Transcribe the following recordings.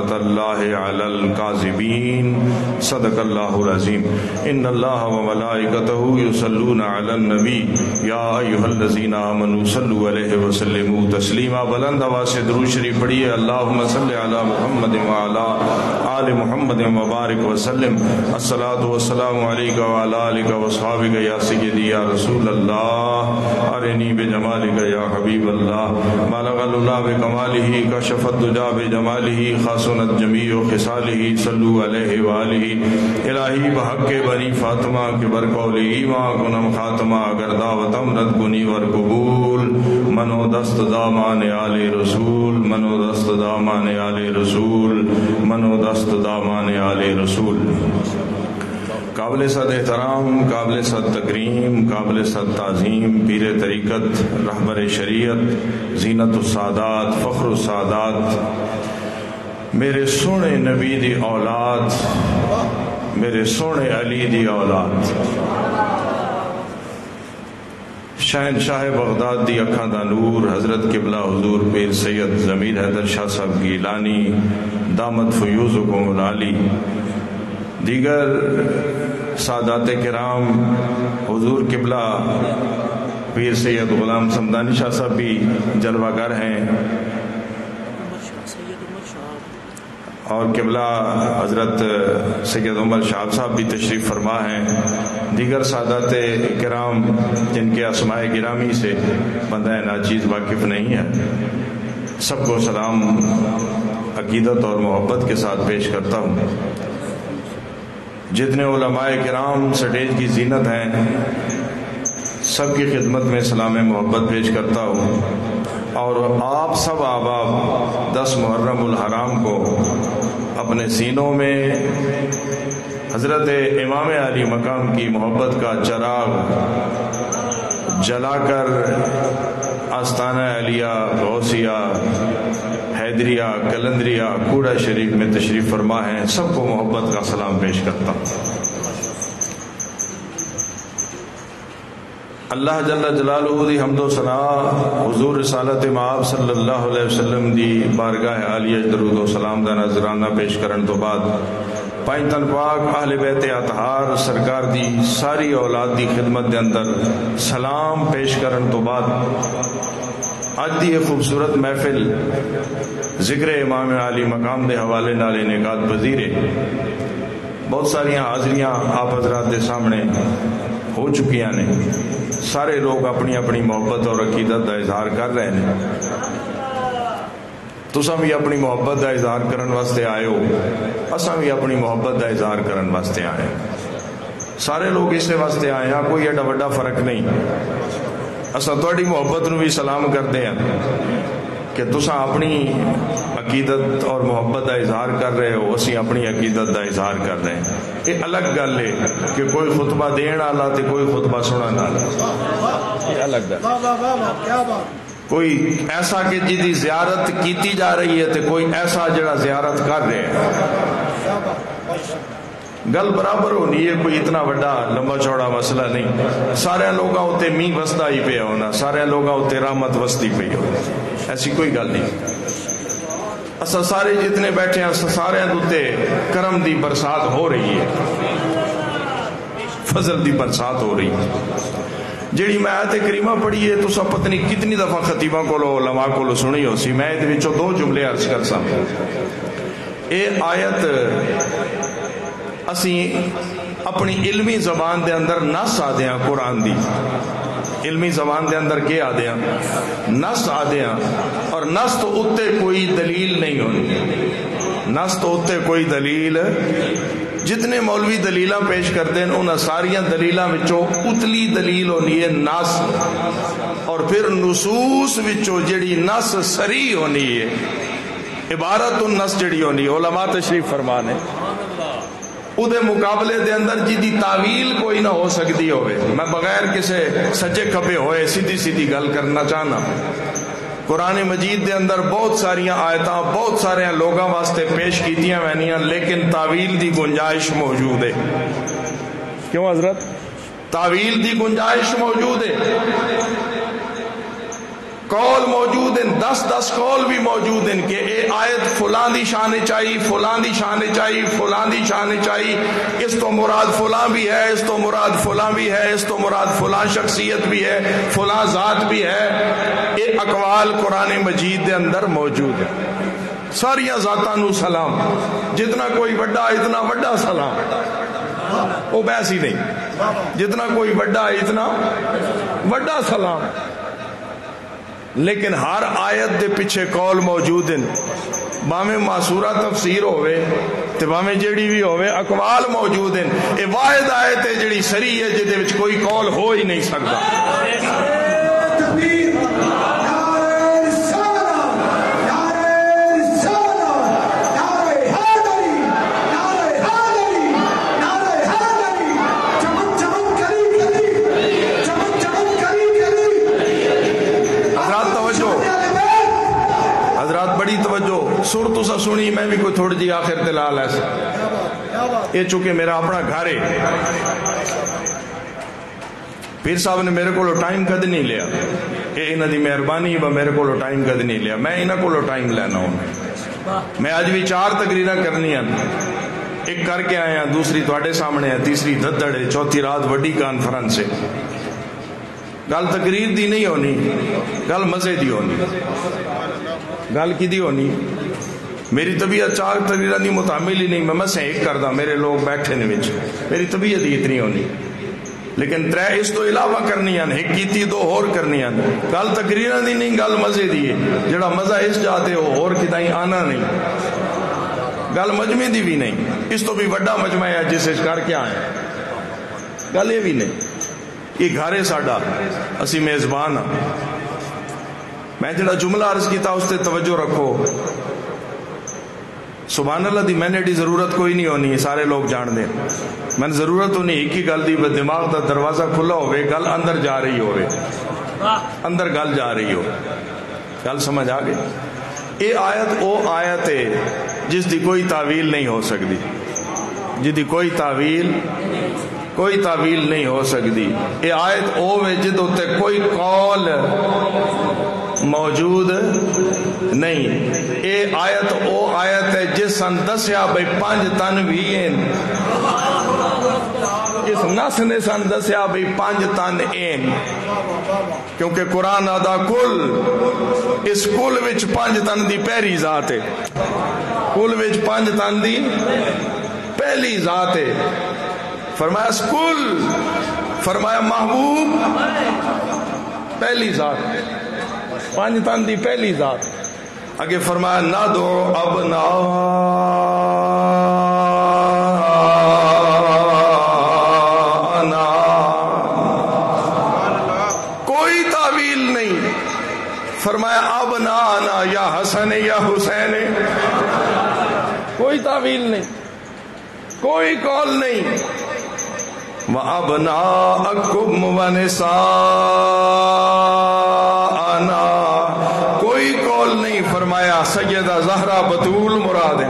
لعنت اللہ علی الکاذبین صدق اللہ العظیم ان اللہ وملائکتہ یصلون علی النبی یا ایھا الذین آمنوا صلوا علیہ وسلموا تسلیما بلند آواز سے درود شریف پڑھیے اللہم صل علی محمد وعلی آل محمد وبارک وسلم الصلاۃ والسلام علیک وعلی آلک واصحابک یا سیدی یا رسول اللہ ارنی بجمالک یا حبیب اللہ بلغ العلا بکمالہ کشف الدجی بجمالہ خاصنت جمیع خصالہ صلوا علیہ وآلہ الہی بحق بنی فاطمہ کے برقول ایمان کنم خاتمہ اگر دعوتم رد کنی ور قبول منو دست دامان آل رسول منو دست دامان آل رسول منو دست دامان آل رسول قابل صد احترام، قابل صد تکریم، قابل صد تعظیم پیر طریقت، رہبر شریعت، زینت السادات، فخر السادات، میرے سونے نبی دی اولاد، میرے سونے علی دی اولاد، شہنشاہ بغداد دی اکھاں دا نور حضرت قبلہ حضور پیر سید ضمیر حیدر شاہ صاحب گیلانی دامت فیوزکم العالی، دیگر سادات کرام، حضور قبلہ پیر سید غلام سمدانی شاہ صاحب بھی جلوہ گر ہیں، اور قبلہ حضرت سید عمر شاہ صاحب بھی تشریف فرما ہیں، دیگر سادات کرام جن کے اسماء گرامی سے بندہ ناچیز واقف نہیں ہے، سب کو سلام عقیدت اور محبت کے ساتھ پیش کرتا ہوں۔ جتنے علماء کرام سٹیج کی زینت ہیں سب کی خدمت میں سلام محبت پیش کرتا ہوں، اور آپ سب احباب 10 محرم الحرام کو اپنے سینوں میں حضرت امام علی مقام کی محبت کا چراغ جلا کر آستانہ علیہ، غوثیہ، حیدریہ، کلندریہ، کوڑا شریف میں تشریف فرما ہیں، سب کو محبت کا سلام پیش کرتا ہوں۔ اللہ جل جلالہ دی حمد و ثنا حضور رسالت مآب صلی اللہ علیہ وسلم دی بارگاہ عالیہ درود و سلام دا نذرانہ پیش کرن تو بعد پائنتن پاک اہل بیت اطہار سرکار دی ساری اولاد دی خدمت دے اندر سلام پیش کرن تو بعد آج دی یہ خوبصورت محفل ذکر امام علی مقام دے حوالے نال انعقاد پذیر ہے۔ بہت ساریاں حاضریاں آپ حضرات دے سامنے ہو چکیاں نے، سارے لوگ اپنی اپنی محبت اور عقیدت کا اظہار کر رہے ہیں، تساں بھی اپنی محبت کا اظہار کرن واسطے آئے ہو، اساں بھی اپنی محبت کا اظہار کرن واسطے آئے ہیں، سارے لوگ اس واسطے آئے ہیں، کوئی ایڈا بڑا فرق نہیں۔ اساں تہاڈی محبت نو بھی سلام کرتے ہیں کہ تساں اپنی عقیدت اور محبت کا اظہار کر رہے ہو، اسی اپنی عقیدت کا اظہار کر رہے ہیں۔ یہ الگ گل ہے کہ کوئی خطبہ دین والا تے کوئی خطبہ سنن والا، یہ الگ گل۔ کوئی ایسا کہ جدی زیارت کیتی جا رہی ہے تے کوئی ایسا جڑا زیارت کر رہے ہیں، گل برابر ہونی ہے، کوئی اتنا بڑا لمبا چوڑا مسئلہ نہیں۔ سارے لوگاں اتنے میہ وسدا ہی پیا ہونا، سارے لوگاں اتنے رحمت وسدی پئی ہو، ایسی کوئی گل نہیں۔ اسا سارے جتنے بیٹھے ہیں سارے تے کرم دی برسات ہو رہی ہے، فضل دی برسات ہو رہی ہے۔ جیڑی میں آیت کریمہ پڑھی ہے تو سب پتہ نہیں کتنی دفعہ خطیباں کو علماء کو سنی ہو سی، میں یہ 2 جملے عرض کر سا۔ اے آیت اسی اپنی علمی زبان دے اندر نص آدھے ہیں، قرآن دی علمی زبان دے اندر کیا آدھے ہیں؟ نص آدھے ہیں، اور نص تو اتے کوئی دلیل نہیں ہونی، نص تو اتے کوئی دلیل، جتنے مولوی دلیلاں پیش کرتے ہیں انہاں ساریاں دلیلاں وچوں اتلی دلیل ہونی ہے نص، اور پھر نصوص وچوں جڑی نص صریح ہونی ہے، عبارت النص جڑی ہونی ہے، علماء تشریف فرمانے اودے مقابلے دے اندر جدی تعویل کوئی نہ ہو سکتی ہوئے۔ میں بغیر کسے سجے کھپے ہوئے سیدھی گل کرنا چاہنا، قرآن مجید دے اندر بہت ساریاں آیتاں بہت سارے لوگاں واسطے پیش کیتیاں وینیاں، لیکن تعویل دی گنجائش موجود ہے۔ کیوں حضرت؟ تعویل دی گنجائش موجود ہے، قول موجود ہیں، 10 قول بھی موجود ہیں کہ اے آیت فلاں دی شان چاہی، فلاں دی شان چاہی، فلاں دی شان چاہی، اس تو مراد فلاں بھی ہے، اس تو مراد فلاں بھی ہے، اس تو مراد فلاں شخصیت بھی ہے، فلاں ذات بھی ہے. یہ اقوال قرآن مجید دے اندر موجود ہے. ساریاں ذاتاں نو سلام، جتنا کوئی بڑا اتنا بڑا سلام، وہ بحث ہی نہیں، جتنا کوئی بڑا اتنا بڑا سلام. لیکن ہر آیت دے پیچھے قول موجود ہیں، باویں معصورہ تفسیر ہوئے تے باویں جیڑی بھی ہوئے، اقوال موجود ہیں. یہ واحد آیت ہے جیڑی صریح ہے، جدے وچ کوئی قول ہو ہی نہیں سکتا. سر تو سا سنی، میں بھی کوئی تھوڑی جی آخر دلال ایسا. یہ چونکہ میرا اپنا گھر ہے، پیر صاحب نے میرے کو ٹائم کد نہیں لیا، یہ انہوں دی مہربانی، میرے کو ٹائم کد نہیں لیا، میں انہوں کو ٹائم لینا ہوں. میں آج بھی 4 تقریریں کرنی ہیں، ایک کر کے آیا، دوسری تواڈے سامنے ہے، تیسری دھدڑ ہے، چوتھی رات وڈی کانفرنس ہے. گل تقریر دی نہیں ہونی، گل مزے دی ہونی. گل کی دی ہونی؟ میری طبیعت 4 تقریریں دی متعمل ہی نہیں، میں مسیں ایک کردہ، میرے لوگ بیٹھے نے وچ، میری طبیعت ہی اتنی ہونی. لیکن 3 اس تو علاوہ کرنی ہیں، ایک کیتی 2 اور کرنی ہیں. گل تقریریں دی نہیں، گل مزے دی ہے. جڑا مزہ اس جاتے ہو اور کتائیں آنا نہیں. گل مجمع دی بھی نہیں، اس تو بھی بڑا مجمع ہے جسے کر کے آئے. گل یہ بھی نہیں. یہ گھر ہے ساڈا، اسی میزبان ہاں. میں جڑا جملہ عرض کیتا اس تے توجہ رکھو. سبحان اللہ دی میں نے دی ضرورت کوئی نہیں ہونی، سارے لوگ جان دیں. میں ضرورت ہونی ایک ہی گل دی، دماغ دا دروازہ کھلا ہوئے، گل اندر جا رہی ہوئے، اندر گل جا رہی ہو. گل سمجھ آ گئی؟ یہ آیت او آیت ہے جس دی کوئی تعویل نہیں ہو سکتی، جس دی کوئی تعویل نہیں ہو سکتی. یہ آیت او ہے جدوں تے کوئی قول موجود نہیں. یہ آیت او آیت ہے جس سن دسیا بھئی 5 تن بھی ہیں، اس نس نے سن دسیا بھئی 5 تن ہیں، کیونکہ قرآن آدھا کل، اس کل وچ 5 تن دی پہلی ذات ہے، کل وچ 5 تن دی پہلی ذات ہے. فرمایا سکول، فرمایا محبوب، پہلی ذات، 5 تن دی پہلی ذات. اگے فرمایا ندعو ابناءنا، کوئی تعویل نہیں. فرمایا ابنانا یا حسن یا حسین، کوئی تعویل نہیں، کوئی قول نہیں. وَأَبْنَاءَكُمْ وَنِسَاءَنَا، کوئی قول نہیں. فرمایا سیدہ زہرا بطول مراد ہے.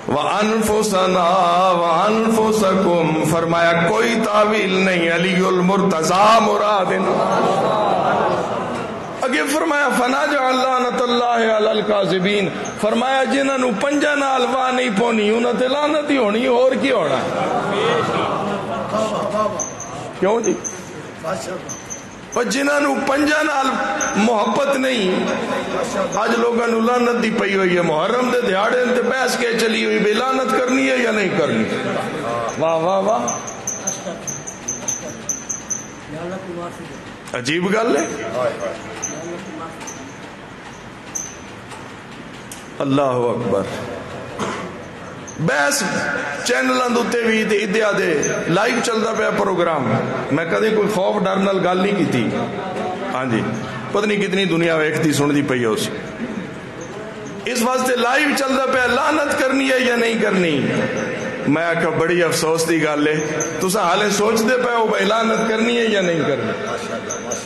وَأَنفُسَنَا وَأَنفُسَكُمْ، فرمایا کوئی تعویل نہیں، علی المرتضی مراد ہے. اگے فرمایا فَنَجْعَلْ لَعْنَتَ اللَّهِ عَلَى الْكَاذِبِينَ، فرمایا جنہاں نو 5 نال واہ نہیں پونی انہاں تے لعنت ہی ہونی، اور کی ہونا. کیوں جی؟ اور جنہاں نو 5 نال محبت نہیں، آج لوگاں نو لعنت دی پئی ہوئی ہے. محرم دے دیہاڑے تے بحث کے چلی ہوئی بے لعنت کرنی ہے یا نہیں کرنی. واہ واہ واہ، عجیب گل ہے. اللہ اکبر. بحث چینلوں تے بھی ادیا دے لائیو چلتا پیا پروگرام. میں کدے کوئی خوف ڈر نال گل نہیں کی. ہاں جی، پتہ نہیں کتنی دنیا ویکھتی سنتی پئی ہے اس واسطے لائیو چلتا پیا لعنت کرنی ہے یا نہیں کرنی. میں آخا بڑی افسوس دی گل ہے، تساں حالے سوچتے پے ہو بھائی لعنت کرنی ہے یا نہیں کرنی.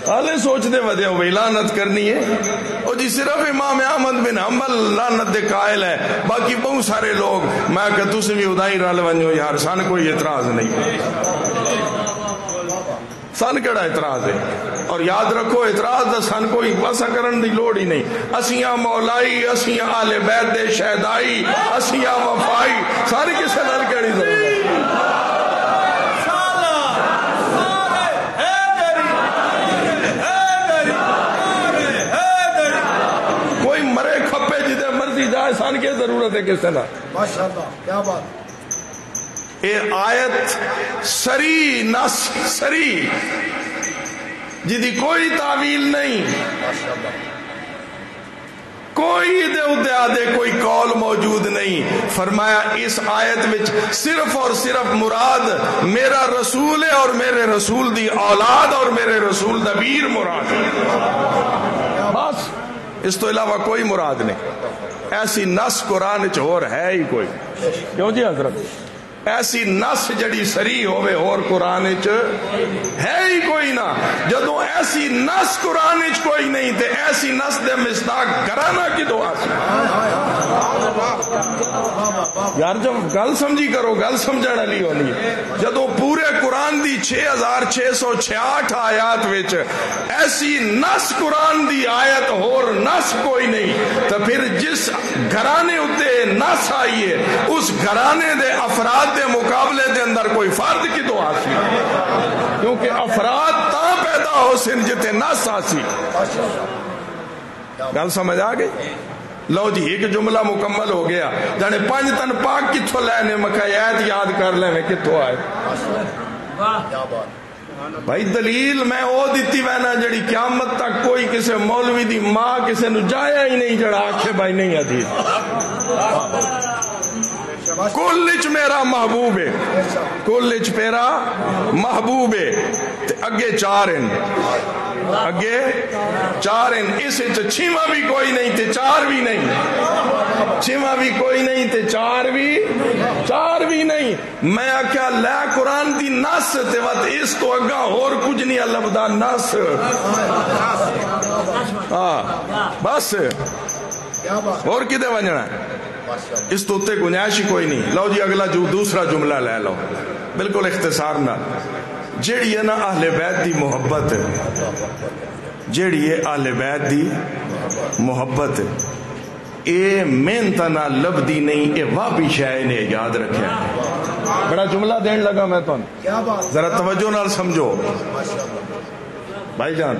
حالے سوچتے ودے ہو بھائی لعنت کرنی ہے. اور جی صرف امام احمد بن حنبل لعنت دے قائل ہے، باقی بہت سارے لوگ. میں آخا تسی بھی ادائی رل ونجو یار، سان کوئی اعتراض نہیں. سن کیڑا اعتراض ہے؟ اور یاد رکھو اعتراض دا سن کوئی واسا کرن دی لوڑ ہی نہیں. اسیاں مولائی، اسیاں اہل بیت دے شہدائی، اسیاں وفائی، ساری کسے نال کیڑی ضرورت؟ کوئی مرے کھپے جدے مرضی جائے، سن کی ضرورت ہے کسے نال؟ ماشاءاللہ کیا بات. اے آیت سری نس سری جدی کوئی تعویل نہیں، کوئی دے ادے آدھے کوئی قول موجود نہیں. فرمایا اس آیت وچ صرف اور صرف مراد میرا رسول ہے اور میرے رسول دی اولاد اور میرے رسول دا ویر مراد ہے، بس اس تو علاوہ کوئی مراد نہیں. ایسی نس قرآن چ اور ہے ہی کوئی. کیوں جی حضرت؟ ایسی نس جڑی سری ہوئے اور قرآن چ ہے ہی کوئی نہ. جدو ایسی نس قرآن چ کوئی نہیں تے ایسی نس دے مصداق گرانا کی دعا سی. یار جب گل سمجھی کرو، گل سمجھن والی ہونی ہے. جدو پورے قرآن دی 6666 آیات وچ ایسی نس قرآن دی آیت اور نس کوئی نہیں، تو پھر جس گھرانے اتے نس آئی ہے اس گھرانے دے افراد دے مقابلے دے اندر کوئی فرد کی دعا سی، کیونکہ افراد تا پیدا ہو سن جتے نس آسی. گل سمجھ آ گئی؟ لو جی ایک جملہ مکمل ہو گیا. جانے 5 تن پاک کتھوں لینے، مکہ ایت یاد کر لیں میں کتھوں آئے. بھائی دلیل میں او دیتی وینا جڑی قیامت تک کوئی کسے مولوی دی ماں کسے نو جایا ہی نہیں جڑا آکھے بھائی نہیں حدیث. کلچ میرا محبوب ہے، کلچ میرا محبوب ہے. اگے 4 ہیں، اگے 4 ہیں. اس چھواں بھی کوئی نہیں تے 4 بھی نہیں، چھواں بھی کوئی نہیں تے 4 بھی نہیں. میں آکھیا لے قرآن دی نس تے وقت اس تو اگا اور کچھ نہیں لبدا نس. بس اور کدے ونجنا ہے؟ اس تو تے گنجائش ہی کوئی نہیں. لو جی اگلا جو دوسرا جملہ لے لو بالکل اختصار نہ. جیڑی ہے نا اہل بیت دی محبت، جیڑی ہے اہل بیت دی محبت، اے محنت نہ لبدی نہیں، اے وابی شاہ نے یاد رکھا. بڑا جملہ دین لگا میں تو ذرا توجہ نال سمجھو بھائی جان.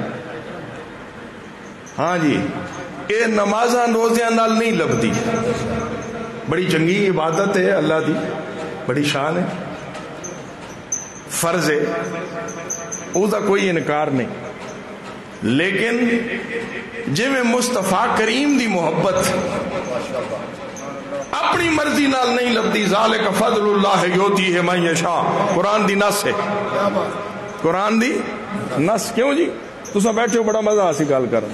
ہاں جی، اے نمازاں روزیاں نال نہیں لبدی. بڑی چنگی عبادت ہے اللہ دی، بڑی شان ہے، فرض ہے، او دا کوئی انکار نہیں. لیکن جی میں مصطفیٰ کریم دی محبت اپنی مرضی نال نہیں لبدی. ذالک فضل اللہ یؤتی ہے من یشاء. قرآن دی نص ہے، قرآن دی نص. کیوں جی تساں بیٹھے ہو بڑا مزہ آسی گل کرن.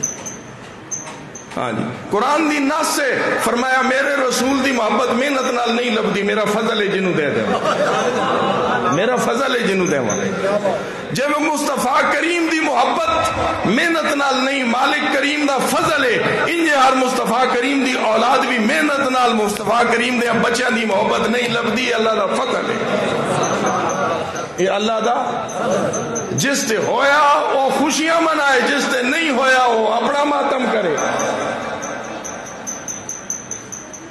ہاں جی قرآن دی نص سے فرمایا میرے رسول دی محبت محنت نال نہیں لبدی، میرا فضل ہے جنوں دے دے، میرا فضل ہے جنوں دے. جب مصطفیٰ کریم دی محبت محنت نال نہیں، مالک کریم دا فضل ہے. انجے ہر مصطفیٰ کریم دی اولاد بھی محنت نال مصطفیٰ کریم دے بچیاں دی محبت نہیں لبدی. اللہ دا فضل ہے، یہ اللہ دا. جس تے ہویا وہ خوشیاں منائے، جس تے نہیں ہویا وہ اپنا ماتم کرے.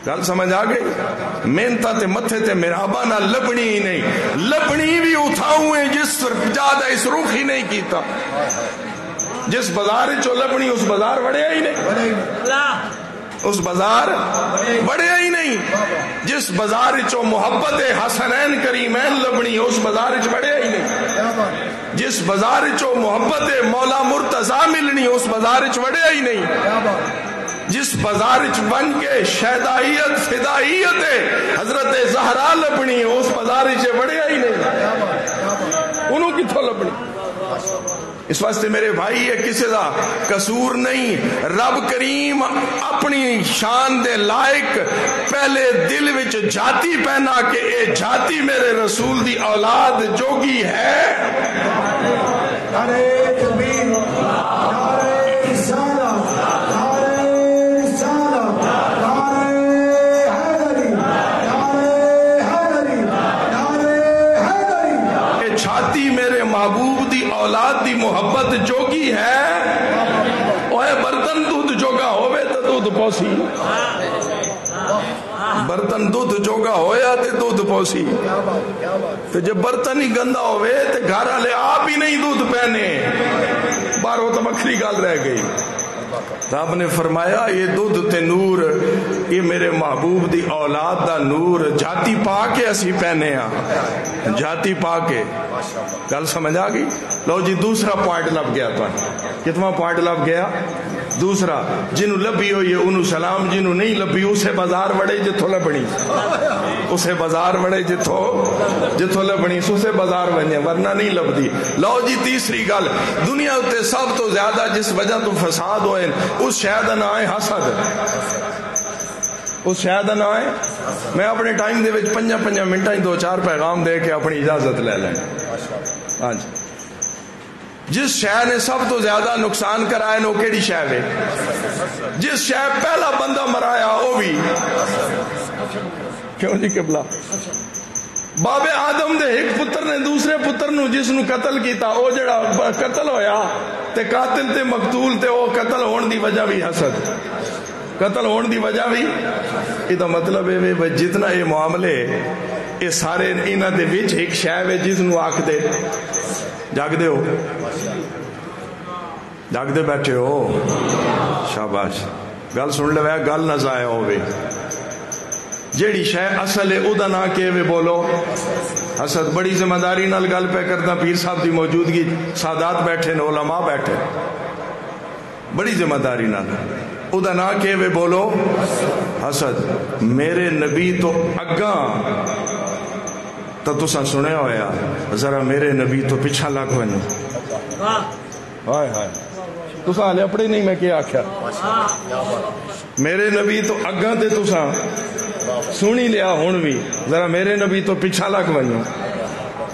گل سمجھ آ گئی؟ محنت تے متھے تے مرحبا نہ لبنی ہی نہیں. لبنی بھی اٹھاؤں ہے جس جادہ اس رخ ہی نہیں کیتا. جس بازار چو لبنی اس بازار بڑھیا ہی نہیں، اس بازار بڑھیا ہی نہیں. جس بازار چو محبت حسنین کریمین لبنی اس بازار چ بڑھیا ہی نہیں. جس بازار چو محبت مولا مرتضی ملنی اس بازار چ بڑھیا ہی نہیں. جس بازار چ بن کے شہدائیت فدائیت حضرت زہرا لبنی اس بازار چ بڑھیا ہی نہیں. انہوں کتھوں لبنی؟ اس واسطے میرے بھائی یہ کسی دا قصور نہیں. رب کریم اپنی شان دے لائق پہلے دل وچ جاتی پہنا کہ اے جاتی میرے رسول دی اولاد جوگی ہے. محبوب دی اولاد دودھ پوسی برتن دودھ جوگا ہویا تے دودھ پوسی تے جب برتن ہی گندا ہوئے تے گھر والے آپ ہی نہیں دودھ پہنے باہر تو مکھری گل رہ گئی. رب نے فرمایا یہ دودھ تے نور یہ میرے محبوب دی اولاد دا نور جاتی پا کے اسی پہنے ہاں جاتی پا کے. گل سمجھ آ گئی؟ لو جی دوسرا پوائنٹ لب گیا تو کتنا پوائنٹ لب گیا؟ دوسرا جنہوں لبھی ہوئی ہے انہوں سلام, جنہوں نہیں لبھی اسے بازار وڑے جتھو لبنی اسے بازار وڑے جتھو لبنی اسے بازار بنے ورنہ نہیں لبدی. لو جی تیسری گل, دنیا تے سب تو زیادہ جس وجہ تو فساد ہوئے اس شاید نہ آئے حسد, اس شاید نہ آئے. میں اپنے ٹائم دے وچ 5 منٹاں 2-4 پیغام دے کے اپنی اجازت لے لیں. ہاں جی, جس شے نے سب تو زیادہ نقصان کرایا نو کیڑی شے ہے؟ جس شے پہلا بندہ مرایا وہ بھی کیوں جی قبلہ باب آدم دے ایک پتر نے دوسرے پتر نو جس نو قتل کیتا او جڑا قتل ہویا تے قاتل تے مقتول تے او قتل ہون دی وجہ بھی حسد, قتل ہون دی وجہ بھی. یہ مطلب ہے جتنا یہ معاملے یہ سارے انہاں دے وچ ایک شے ہے جس نو آکھ دے جاگ دے ہو, جاگ دے بیٹھے ہو, شاباش. گل سن لے, گل نہ ضائع ہوے. جیڑی شے اصل ہے او دا نا کہ بولو حسد. بڑی ذمہ داری نال گل پہ کردا, پیر صاحب دی موجودگی, سادات بیٹھے نے, علماء بیٹھے, بڑی ذمہ داری نال او دا نا کہ بولو حسد. میرے نبی تو اگاں تو تساں سنیا ہویا, ذرا میرے نبی تو پیچھا لگ ونجو. ہائے ہائے تساں ہلے اپنے نہیں میں کیا آکھیا, میرے نبی تو اگاں تے تساں سنی لیا ہن بھی, ذرا میرے نبی تو پیچھا لگ ونجو,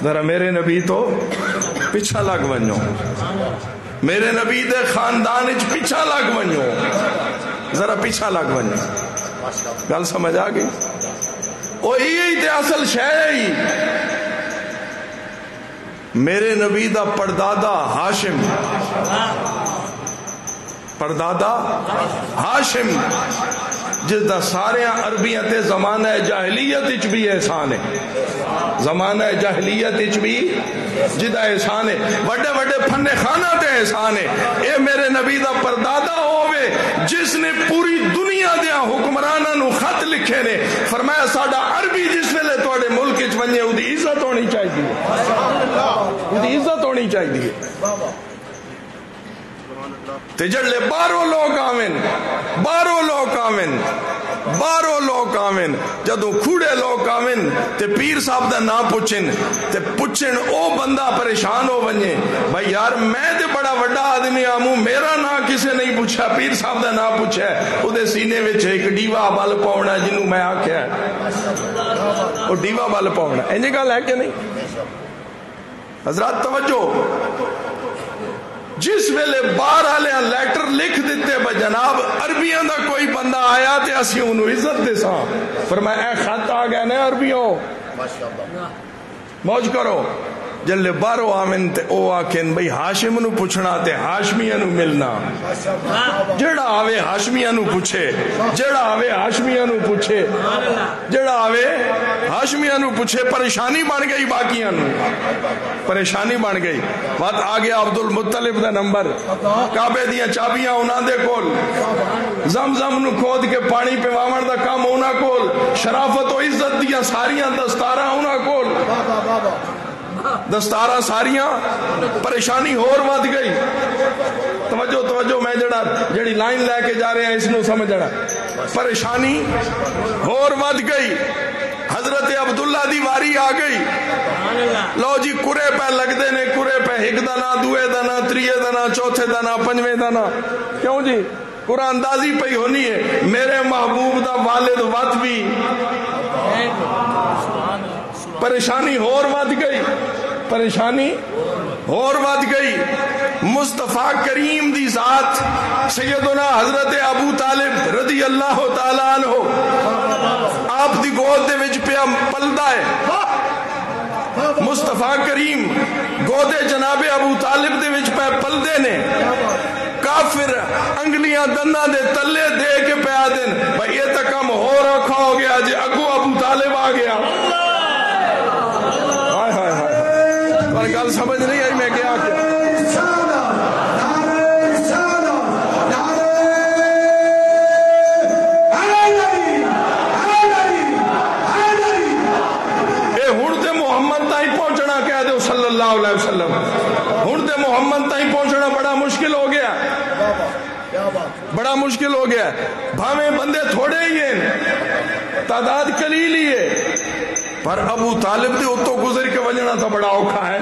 ذرا میرے نبی تو پیچھا لگ ونجو, میرے نبی دے خاندان وچ پیچھا لگ ونجو, ذرا پیچھا لگ ونجو. گل سمجھ آ گئی؟ وہی تے اصل شے ہی. میرے نبی دا پردادا ہاشم, پردادا ہاشم جس دا سارے عربیاں تے زمانہ جاہلیت وچ بھی احسان ہے, زمانہ جاہلیت وچ بھی جدا احسان ہے, بڑے بڑے فن خانہ تے احسان ہے. اے میرے نبی دا پردادا ہووے جس نے پوری دنیا دے حکمراناں نو خط لکھے نے, فرمایا ساڈا عربی جس ویلے تواڈے ملک وچ ونجے اودی عزت ہونی چاہیے, اودی عزت ہونی چاہیے. تے جڑے باہروں لوگ آویں, باہروں لوگ آویں, باہروں لوگ آویں, جدو کھوڑے لوگ آویں تے پیر صاحب دا نام پوچھن تے پوچھن او بندہ پریشان ہو ونجے, بھائی یار میں تے بڑا وڈا آدمی آموں, میرا نام کسے نہیں پوچھا, پیر صاحب دا نام پوچھا ہے, او دے سینے وچ ایک ڈیوا بل پاؤنا جنوں میں آکھیا او ڈیوا بل پاؤنا. انج گل ہے کہ نہیں؟ حضرات توجہ, جس ویلے باہر والے لیٹر لکھ دیتے با جناب عربیاں دا کوئی بندہ آیا تے اسی انہوں عزت دے ساں, فرمایا اے خط آ گیا نا عربیوں, موج کرو. جلے باہروں آمن تے او آکھن بھئی ہاشم نو پوچھنا تے ہاشمیاں نو ملنا, جڑا آوے ہاشمیاں نو پوچھے, جڑا آوے ہاشمیاں نو پوچھے, جڑا آوے ہاشمیاں نو پوچھے. پریشانی بن گئی باقیاں نو, پریشانی بن گئی. بات آ گیا عبد المطلب دا نمبر, کعبے دیاں چابیاں انہاں دے کول, زمزم نو کھود کے پانی پیواون دا کام انہاں کول, شرافت و عزت دیاں ساریاں دستاراں انہاں کول, دستاراں ساریاں. پریشانی ہور ود گئی. توجہ توجہ, میں جڑی لائن لے کے جا رہے ہیں اس نو سمجھنا. پریشانی ہور ود گئی. حضرت عبداللہ دی واری آ گئی. لو جی کرے پہ لگ دے نے, کرے پہ ایک دنا, دوے دنا, تریے دنا, چوتھے دنا, پنجویں دنا. کیوں جی؟ قرآن اندازی پہ ہونی ہے. میرے محبوب دا والد وت بھی. پریشانی ہور ود گئی, پریشانی ہور ود گئی. مصطفیٰ کریم دی ذات سیدنا حضرت ابو طالب رضی اللہ تعالیٰ عنہ آپ دی گود دے وچ پیا پلدا ہے. مصطفیٰ کریم گودے جناب ابو طالب دے وچ پہ پلدے نے. کافر انگلیاں دنداں دے تلے دے کے پیا دین بھائی یہ تو کم ہو رکھا ہو گیا جی اگو ابو طالب آ گیا. ہائے ہائے ہائے پر گل سمجھ نہیں آئی میں کیا کیا. صلی اللہ علیہ وسلم ہن تے محمد تائیں پہنچنا بڑا مشکل ہو گیا, بڑا مشکل ہو گیا. بھاویں بندے تھوڑے ہی ہیں, تعداد قلیل ہی ہے, پر ابو طالب دے اتوں گزر کے وجنا تو بڑا اوکھا ہے.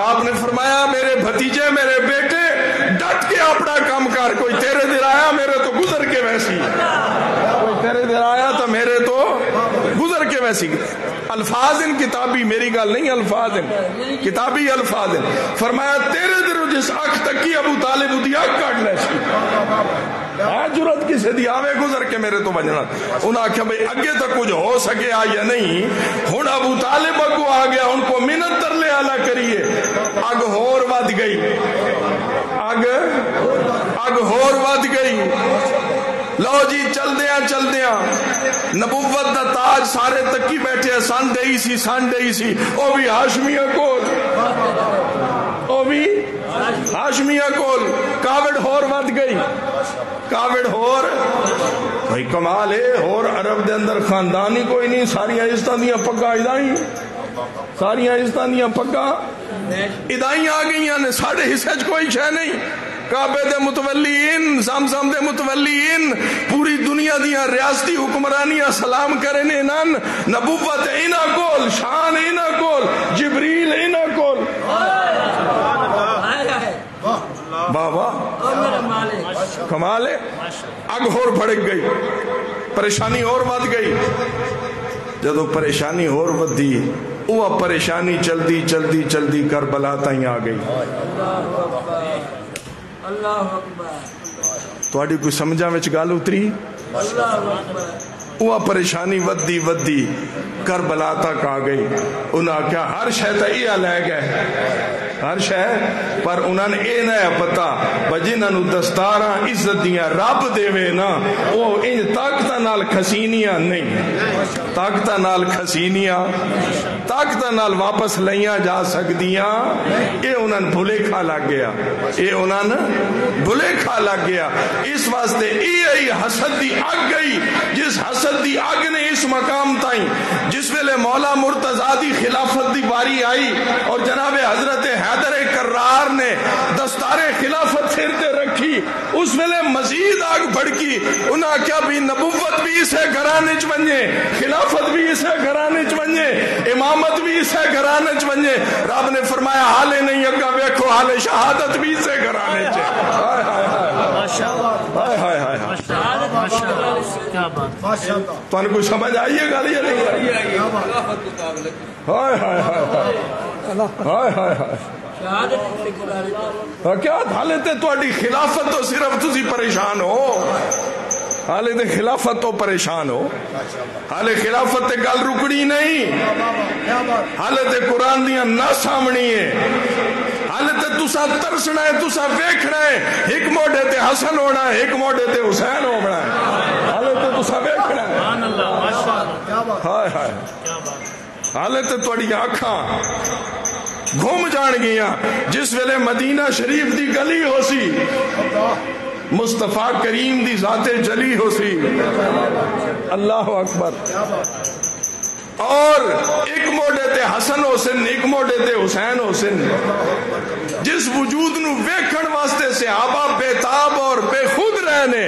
آپ نے فرمایا میرے بھتیجے میرے بیٹے ڈٹ کے اپنا کام کر, کوئی تیرے دل آیا میرے تو گزر کے ویسی, کوئی تیرے دل آیا تو میرے تو گزر کے ویسی. الفاظ ان کتابی, میری گل نہیں, الفاظ ان کتابی الفاظ ان. فرمایا تیرے دلوں جس اکھ تکی ابو طالب دی اکھ کٹ لے سی, جرت کسی دی آوے گزر کے میرے تو بجنا. انہاں آخیا بھئی اگے تو کچھ ہو سکیا یا نہیں, ہن ابو طالب اگو آ گیا, ان کو منت ترلے آلہ کریے. اگ ہور ود گئی, اگ ہور ود گئی. لو جی چل دیاں نبوت دا تاج سارے تکی بیٹھے, سن دئی سی او بھی ہاشمیہ کول, او بھی ہاشمیہ کول. کاوڑ ہور ود گئی, کاوڑ ہور بھائی کمال ہے. ہور عرب دے اندر خاندان ہی کوئی نہیں, ساریاں عزتاں دیاں پگاں ادائیں, ساریاں عزتاں دیاں پگاں ادائیں آ گئیاں نے, ساڑھے حصے چ کوئی شے نہیں. کعبے دے متولیین, زمزم دے متولیین, پوری دنیا دیاں ریاستی حکمرانیاں سلام کرنے نن. نبوت انہاں کول, شان انہاں کول, جبریل انہاں کول. بابا کمال ہے. اگ ہور بھڑک گئی, پریشانی اور ود گئی. جدو پریشانی اور ودی, وہ پریشانی چلدی کربلا تائیں آ گئی. تھوڑی کوئی سمجھا وچ گل اتری؟ وہ پریشانی ودی کربلا تک آ گئی. انہاں کیا ہر شے تے یہ لے گئے, ہر شے, پر انہاں نے اے نہ پتا بجنہاں نو دستاراں عزت دیاں رب دیوے نا, او انج طاقتاں نال کھسینیاں نہیں, طاقتاں نال کھسینیاں, طاقتاں نال واپس لئیاں جا سکدیاں. اے انہاں بھلیکھا لگ گیا, اے انہاں بھلیکھا لگ گیا. اس واسطے اے حسد دی اگ گئی, جس حسد دی اگ نے اس مقام تائیں جس ویلے مولا مرتضیٰ دی خلافت دی باری آئی اور جناب حضرت حیدر کرار نے دستار خلافت سر تے رکھی, اس ویلے مزید آگ بھڑکی. انہاں کیا بھی نبوت بھی اسے گھرانے چ ونجے, خلافت بھی اسے گھرانے چ ونجے, امامت بھی اسے گھرانے چ ونجے. رب نے فرمایا حالے نہیں اگا ویکھو حالے شہادت بھی اسے گھرانے چ. ہائے ہائے ہائے ہائے ہائے تو ان کو سمجھ آئیے گا یا نہیں آئیے؟ ہائے ہائے ہائے ہائے ہائے کیا حالے تے تہاڈی خلافت تو صرف تسی پریشان ہو, حالے تے خلافت تو پریشان ہو, حالے خلافت تے گل رکڑی نہیں, حالے تے قرآن دیاں نہ سامنی ہے, حالے تے تسا ترسنا ہے, تسا ویکھنا ہے. ایک موڑے تے حسن ہونا ہے, ایک موڑے تے حسین ہونا ہے, حالے تے تسا ویکھنا ہے. ہائے ہائے حالے تے تہاڈیاں اکھاں گھوم جان گیاں. جس ویلے مدینہ شریف دی گلی ہو سی, مصطفیٰ کریم دی ذات جلی ہو سی, اللہ اکبر, اور ایک موڑے تے حسن حسین, ایک موڑے تے حسین حسین, جس وجود نو ویکھن واسطے صحابہ بےتاب اور بے خود رہنے,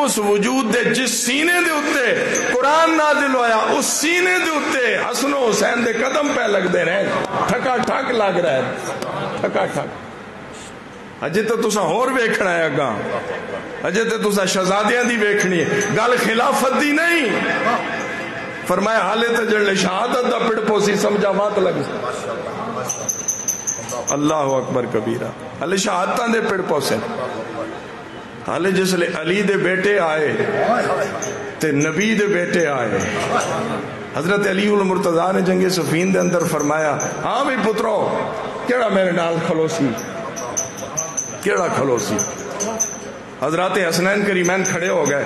اس وجود دے جس سینے دے اتے قرآن نازل ہویا, اس سینے دے اتے حسن و حسین دے قدم پہ لگ دے رہے, ٹھکا ٹھک لگ رہے, ٹھکا ٹھک. اجے تو تسا ہور ویکھنا ہے اگاں, اجے تو تسا شہزادیاں دی ویکھنی ہے, گل خلافت دی نہیں. فرمایا حالے تے جڑے شہادت دا پڑ پوسی سمجھا وات لگ. اللہ اکبر کبیرہ. حالے شہادتاں دے پڑ پوسے, حالے جس لے علی دے بیٹے آئے تے نبی دے بیٹے آئے. حضرت علی المرتضیٰ نے جنگ صفین دے اندر فرمایا, ہاں بھی پترو کیڑا میرے نال کھلوسی, کیڑا کھلو سی. حضرات حسنین کریمین کھڑے ہو گئے.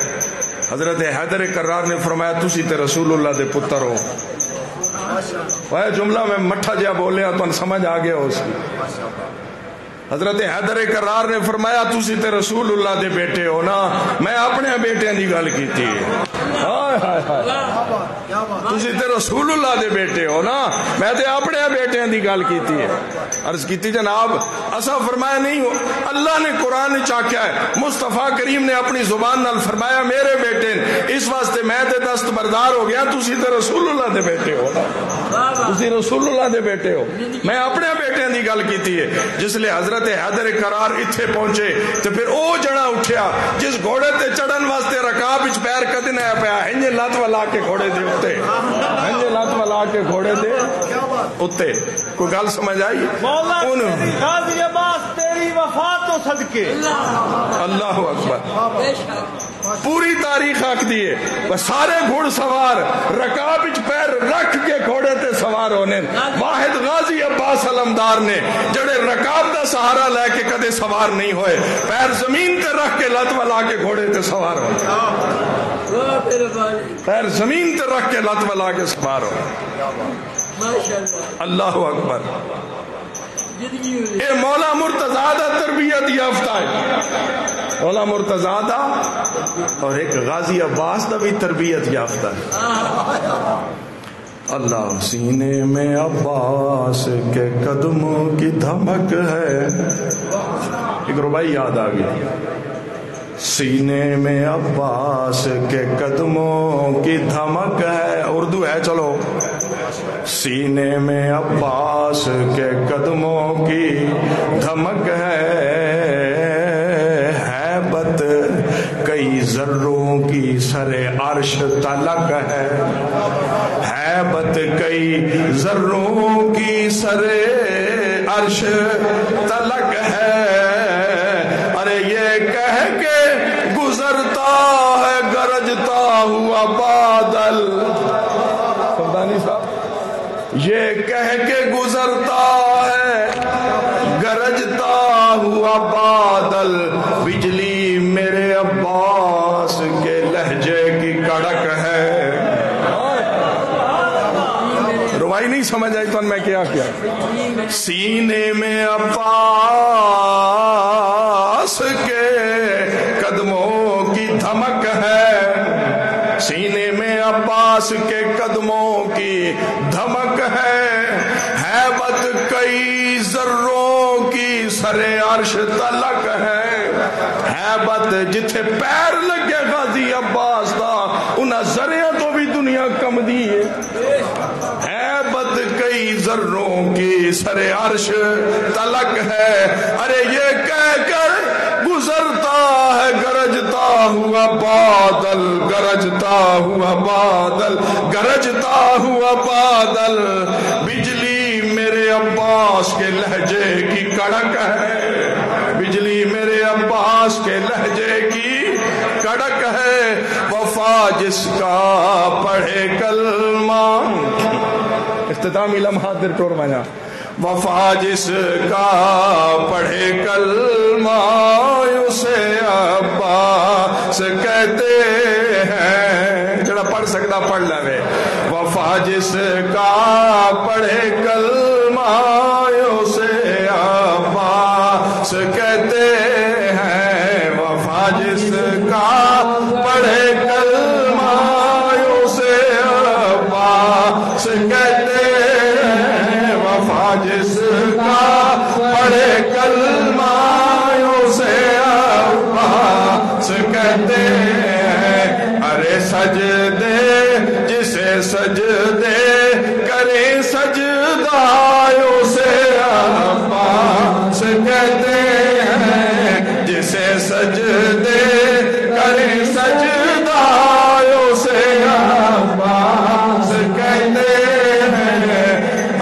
حضرت حیدر کرار نے فرمایا تسی تے رسول اللہ دے پتر ہو. وہ جملہ میں مٹھا جہا بولیا تو سمجھ آ گیا اس کی. حضرت حیدر کرار نے فرمایا تسی تے رسول اللہ دے بیٹے ہو نا. میں اپنے بیٹے دی گل کیتی ہے. تسی تے رسول اللہ دے بیٹے ہو نا, میں تے اپنے بیٹے دی گل کیتی ہے. عرض کیتی جناب اسا فرمایا نہیں ہو. اللہ نے قرآن چاکیا ہے, مصطفیٰ کریم نے اپنی زبان نال فرمایا میرے بیٹے, اس واسطے میں تے دستبردار ہو گیا. تسی تے رسول اللہ دے بیٹے ہو نا, تسی رسول اللہ دے بیٹے ہو. میں اپنے بیٹے دی گل کیتی ہے. جس لئے حضرت حیدر کرار اتھے پہنچے تو پھر او جڑا اٹھیا جس گھوڑے تے چڑھن واسطے رکاب وچ پیر کدنے پیا, ہنجے لات والا کے گھوڑے دے اتے, ہنجے لات والا کے گھوڑے دے اتے. کوئی گل سمجھ آئی؟ مولا غازی عباس تیری وفات تو صدقے. اللہ اکبر. پوری تاریخ آکھ دیئے سارے گھوڑ سوار رکاب وچ پیر رکھ کے گھوڑے تے سوار ہونے. واحد غازی عباس علمدار نے جڑے رکاب دا سہارا لے کے کدے سوار نہیں ہوئے, پیر زمین تے رکھ کے لت ولا کے گھوڑے تے سوار ہوئے. پیر زمین تے رکھ کے لت ولا کے سوار ہوئے. اللہ اکبر. اے مولا مرتضیٰ دا تربیت یافتہ ہے. مولا مرتضیٰ دا اور ایک غازی عباس دا بھی تربیت یافتہ ہے. اللہ سینے میں عباس کے قدموں کی دھمک ہے. ایک ربائی یاد آ گئی. سینے میں عباس کے قدموں کی دھمک ہے. اردو ہے چلو. سینے میں عباس کے قدموں کی دھمک ہے. ہیبت کئی ذروں کی سر عرش تلک ہے. ہیبت کئی ذروں کی سر عرش تلک ہے. ارے یہ کہہ کے گزرتا ہے گرجتا ہوا بادل. سمدانی صاحب, یہ کہہ کے گزرتا ہے گرجتا ہوا بادل. بجلی میرے عباس کے لہجے کی کڑک ہے. روائی نہیں سمجھ آئی تو میں کیا کیا. سینے میں عباس کے قدموں کی دھمک ہے. سینے میں عباس کے قدموں کی دھمک ہے. ہیبت کئی ذروں کی سر عرش تلک ہے. ہیبت جتھے پیر لگے غازی عباس دا انہاں ذریعہ تو بھی دنیا کم دی ہے. ہیبت کئی ذروں کی سر عرش تلک ہے. ارے یہ کہہ کر گزرتا ہے گرجتا ہوا بادل. گرجتا ہوا بادل. گرجتا ہوا بادل. بجلی میرے عباس کے لہجے کی کڑک ہے. بجلی میرے عباس کے لہجے کی کڑک ہے. وفا جس کا پڑھے کلمہ. اختتامی لمحات در ٹور مانا. وفا جس کا پڑھے کلمہ اسے عباس کہتے ہیں. جڑا پڑھ سکتا پڑھ لے. وفا جس کا پڑھے کلمہ اسے عباس کہتے ہیں. وفا جس کا پڑھے کلمہ اسے عباس کہتے ہیں. وفا جس کا پڑھے کلمہ اسے عباس کہتے ہیں. ارے سجدے جسے سجدے کرے سجدہ اسے عباس کہتے ہیں. جسے سجدے کرے سجدہ اسے عباس کہتے ہیں.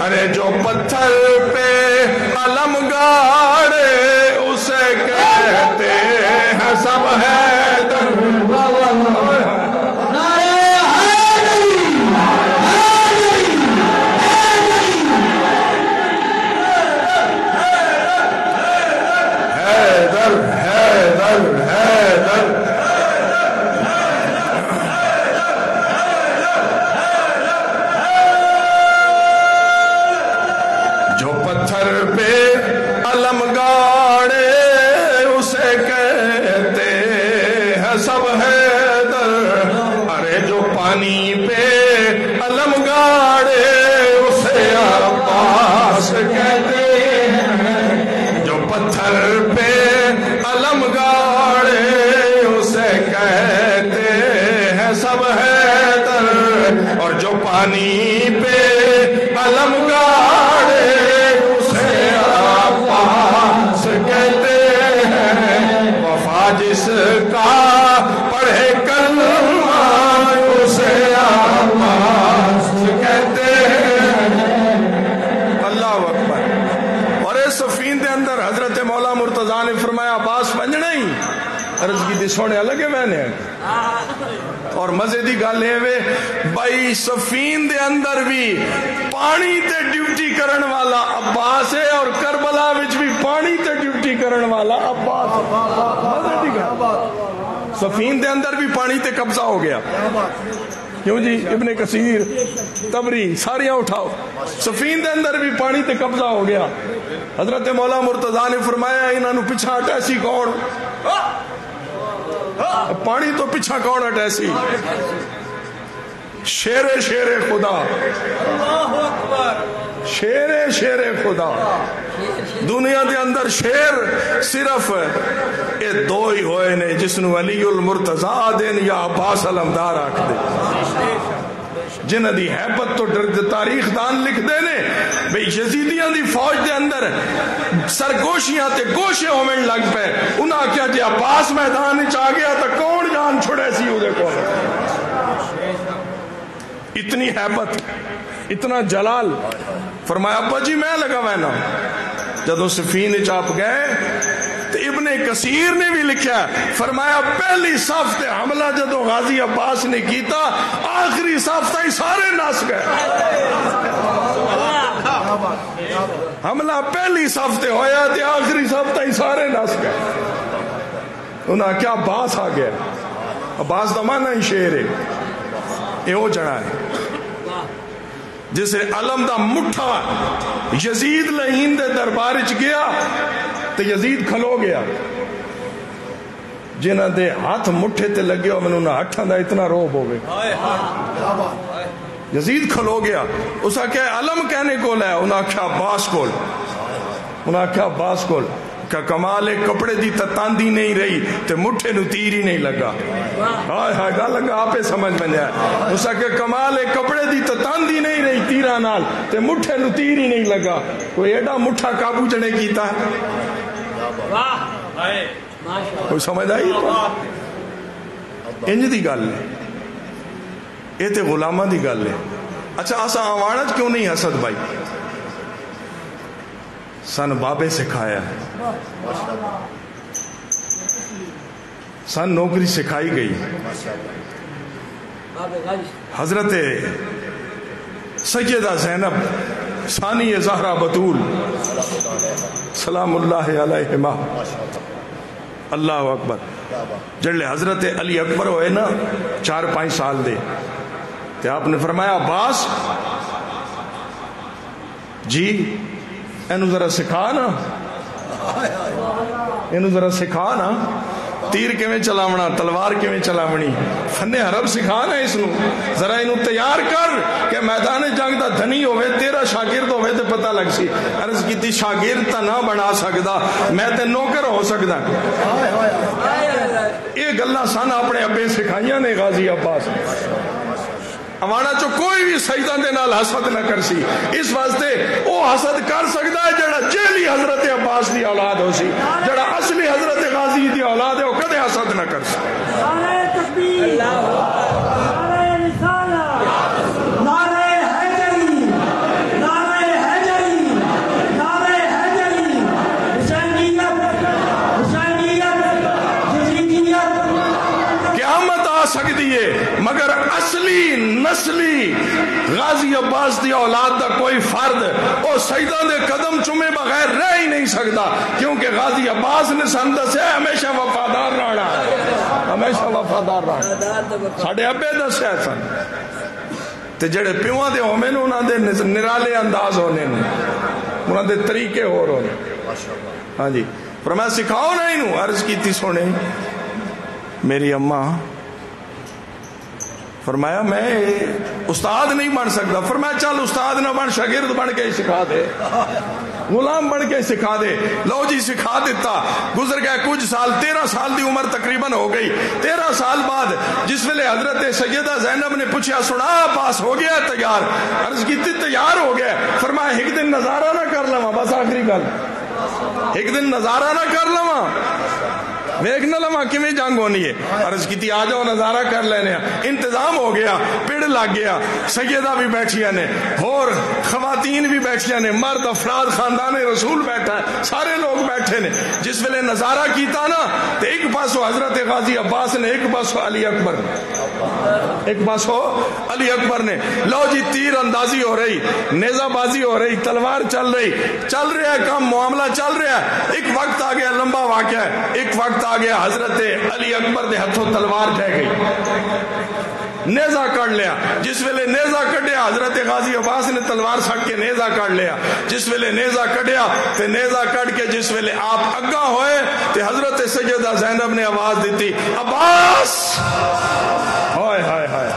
ارے جو پتھر پہ علم گاڑے اسے کہتے ہیں سب حیدر. حیدر حیدر جو پتھر پہ علم گاڑے اسے کہتے ہیں سب حیدر، ارے جو پانی پہ علم گاڑے اسے عباس کہتے ہیں، جو پتھر پہ علم گاڑے اسے کہتے ہیں سب حیدر، اور جو پانی پہ علم گاڑے اسے عباس کہتے ہیں، وفا جس کا پڑھے کلمہ اسے عباس کہتے ہیں۔ اللہ اکبر۔ اور اس سفین دے اندر حضرت مولا مرتضیٰ نے فرمایا عباس بنجنا ہی، عرض کی دی سونے الگ ہے میں نے، اور مزے دی گل ہے وے بھائی سفین دے اندر بھی پانی تے ڈیوٹی کرن والا عباس ہے، اور کربلا وچ بھی پانی تے ڈیوٹی کرن والا عباس ہے۔ مزے دی گل، سفین دے اندر بھی پانی تے قبضہ ہو گیا، کیوں جی؟ ابن کثیر، تبری، ساریاں اٹھاؤ، سفین دے اندر بھی پانی تے قبضہ ہو گیا۔ حضرت مولا مرتضیٰ نے فرمایا انہاں نو پچھا ہٹیسی کون؟ پانی تو پچھا کون ہٹیسی؟ شیر خدا، شیر خدا۔ دنیا دے اندر شیر صرف اے دو ہی ہوئے نے جس نو علی المرتضیٰ دین یا عباس علمدار آکھ دے، جنہ دی حیبت تو تاریخ دان لکھ دے نے بھئی یزیدیاں دی فوج دے اندر سرگوشیاں تے گوشے ہومن لگ پے، انہاں کیا جی عباس میدان وچ آ گیا تو کون جان چھڑے سی اودے کو؟ اتنی حیبت، اتنا جلال۔ فرمایا ابا جی میں لگا وینا۔ جدو سفین چاپ گئے تو ابن کثیر نے بھی لکھا، فرمایا پہلی صف تے حملہ جدو غازی عباس نے کیتا، آخری صف تائی سارے نس گئے۔ حملہ پہلی صف تے ہویا تے آخری صف تائی سارے نس گئے۔ انہاں کیا عباس آ گیا؟ عباس دا معنی ہی شیر ہے، یہ ہو جڑا ہے جسے علم دا مٹھا یزید لہین دے دربار چ گیا تو یزید کھلو گیا، جنہ دے ہاتھ مٹھے تے لگے ہو میں انہاں ہٹھاں دا اتنا روب ہوئے، یزید کھلو گیا۔ اسا کہ علم کہنے کو لے، انہاں کیا عباس کول، انہاں کیا عباس کول، کہ کمال کپڑے دی تتاندی نہیں رہی تے مٹھے نو تیر ہی نہیں لگا۔ ہائے ہائے گل لگا آپے سمجھ میں جائے، اسا کہ کمال کپڑے دی تتاندی نہیں رہی تیرا نال تے مٹھے نو تیر ہی نہیں لگا۔ کوئی ایڈا مٹھا قابو جڑے کیتا ہے؟ کوئی سمجھ آئی؟ انج دی گل ہے، یہ تے غلامہ دی گل ہے۔ اچھا اسا آوانت کیوں نہیں حسد بھائی؟ سن بابے سکھایا ہے، سن نوکری سکھائی گئی۔ حضرت سیدہ زینب ثانی زہرا بطول سلام اللہ علیہما، اللہ اکبر، جڑے حضرت علی اکبر ہوئے نا 4-5 سال دے، تے آپ نے فرمایا عباس جی اینو ذرا سکھا نا، اینو ذرا سکھا نا، تیر کیویں چلاونا، تلوار کیویں چلاونی، فن حرب سکھا نا، اس نو ذرا اینو تیار کر کہ میدان جنگ دا دھنی ہوئے، تیرا شاگرد ہوئے تے پتہ لگ سی۔ عرض کیتی شاگرد تا نہ بنا سکدا، میں تے نوکر ہو سکدا۔ یہ گلاں سن اپنے ابے سکھائیاں نے غازی عباس۔ امانا چو کوئی بھی سجدہ دے نال حسد نہ کر سی، اس واسطے او حسد کر سکتا ہے جڑا جیلی حضرت عباس دی اولاد ہو سی، جڑا اصلی حضرت غازی دی اولاد ہے وہ کدے حسد نہ کر سی۔ نعرہ تکبیر، نعرہ رسالہ، نعرہ حیدری، نعرہ حیدری، نعرہ حیدری، حسینیت، حسینیت، یزیدیت۔ قیامت آ سکتی ہے مگر اصلی نسلی غازی عباس دی اولاد دا کوئی فرد او سیدہ دے قدم چومے بغیر رہ ہی نہیں سکتا، کیونکہ غازی عباس نے سن دسیا ہمیشہ وفادار رہنا، ہمیشہ وفادار رہنا، ساڈے ابے دسیا سن تے جڑے پیواں دے ہونے انہاں دے نرالے انداز ہونے انہاں دے طریقے ہور ہونے۔ ہاں جی فرمایا سکھاؤ نا انہوں، عرض کی تھی سونے میری اماں، فرمایا میں استاد نہیں بن سکتا، فرمایا چل استاد نہ بن شاگرد بن کے سکھا دے، غلام بن کے سکھا دے۔ لو جی سکھا دیتا، گزر گئے کچھ سال، 13 سال دی عمر تقریباً ہو گئی۔ 13 سال بعد جس ویلے حضرت سیدہ زینب نے پوچھا سنا پاس ہو گیا تیار، عرض کی تیار ہو گیا، فرمایا ایک دن نظارہ نہ کر لواں، بس آخری گل ایک دن نظارہ نہ کر لواں، ویک نہ لواں کیویں جنگ ہونی ہے، عرض کی آ جاؤ نظارہ کر لینے۔ انتظام ہو گیا، پیڑ لگ گیا، سیدہ بھی بیٹھیا نے اور خواتین بھی بیٹھیا نے، مرد افراد خاندان رسول بیٹھا ہے، سارے لوگ بیٹھے نے۔ جس ویلے نظارہ کیتا نا تو ایک پاسو حضرت غازی عباس نے، ایک پاسو علی اکبر نے، ایک پاسو علی اکبر نے۔ لو جی تیر اندازی ہو رہی، نیزہ بازی ہو رہی، تلوار چل رہی، چل رہا ہے کام، معاملہ چل رہا ہے۔ ایک وقت آ گیا، لمبا واقعہ ہے، ایک وقت آ گیا حضرت علی اکبر دے ہتھوں تلوار جہ گئی، نیزہ کٹ لیا۔ جس ویلے نیزہ کٹیا حضرت غازی عباس نے تلوار سٹ کے نیزہ کٹ لیا۔ جس ویلے نیزہ کٹیا تے نیزہ کٹ کے جس ویلے آپ اگا ہوئے تے حضرت سیدہ زینب نے آواز دیتی عباس، ہائے ہائے ہائے،